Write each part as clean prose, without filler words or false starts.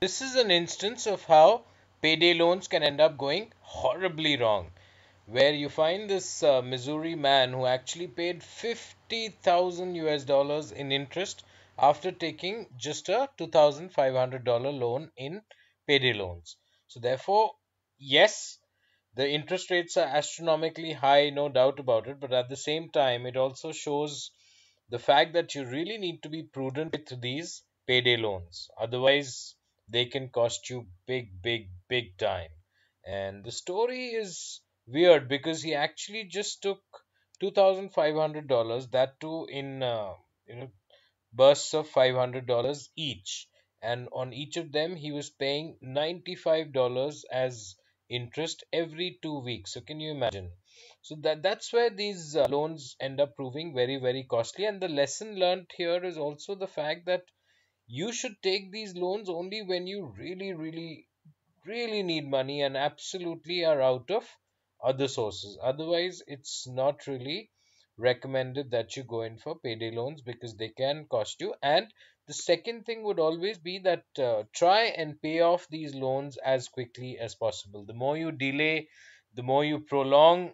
This is an instance of how payday loans can end up going horribly wrong, where you find this Missouri man who actually paid 50,000 US dollars in interest after taking just a $2,500 loan in payday loans. So, therefore, yes, the interest rates are astronomically high, no doubt about it, but at the same time, it also shows the fact that you really need to be prudent with these payday loans. Otherwise, they can cost you big, big, big time. And the story is weird because he actually just took $2,500, that too in you know bursts of $500 each. And on each of them, he was paying $95 as interest every 2 weeks. So can you imagine? So that's where these loans end up proving very, very costly. And the lesson learned here is also the fact that you should take these loans only when you really, really, really need money and absolutely are out of other sources. Otherwise, it's not really recommended that you go in for payday loans because they can cost you. And the second thing would always be that try and pay off these loans as quickly as possible. The more you delay, the more you prolong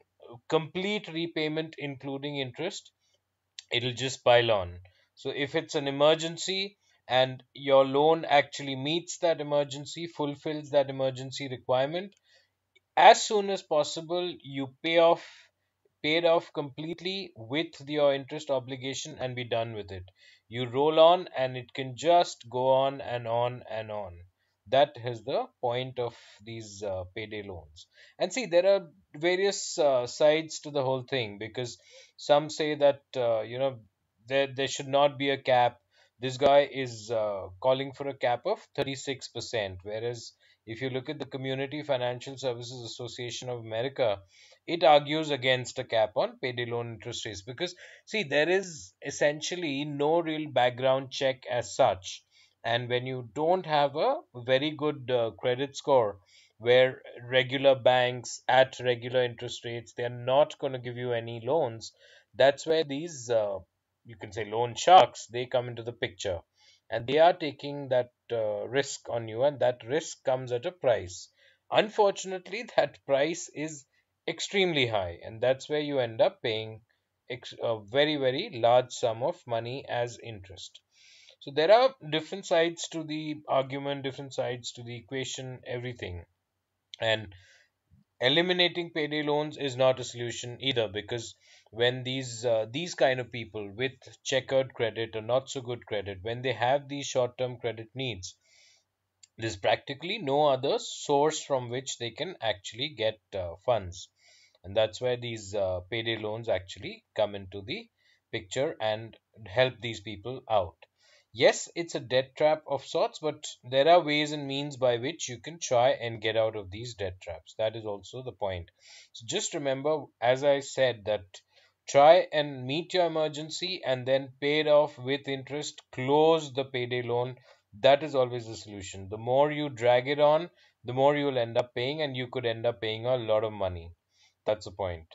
complete repayment, including interest, it'll just pile on. So if it's an emergency and your loan actually meets that emergency, fulfills that emergency requirement, as soon as possible you pay it off completely with your interest obligation and be done with it. You roll on and it can just go on and on and on. That is the point of these payday loans. And see, there are various sides to the whole thing because some say that there should not be a cap. This guy is calling for a cap of 36%, whereas if you look at the Community Financial Services Association of America, it argues against a cap on payday loan interest rates because, see, there is essentially no real background check as such. And when you don't have a very good credit score, where regular banks at regular interest rates, they're not going to give you any loans. That's where these, you can say, loan sharks, they come into the picture. And they are taking that risk on you, and that risk comes at a price. Unfortunately, that price is extremely high, and that's where you end up paying a very, very large sum of money as interest. So there are different sides to the argument, different sides to the equation, everything. And eliminating payday loans is not a solution either because when these kind of people with checkered credit or not so good credit, when they have these short-term credit needs, there's practically no other source from which they can actually get funds. And that's where these payday loans actually come into the picture and help these people out. Yes, it's a debt trap of sorts, but there are ways and means by which you can try and get out of these debt traps. That is also the point. So just remember, as I said, that try and meet your emergency and then pay it off with interest, close the payday loan. That is always the solution. The more you drag it on, the more you'll end up paying, and you could end up paying a lot of money. That's the point.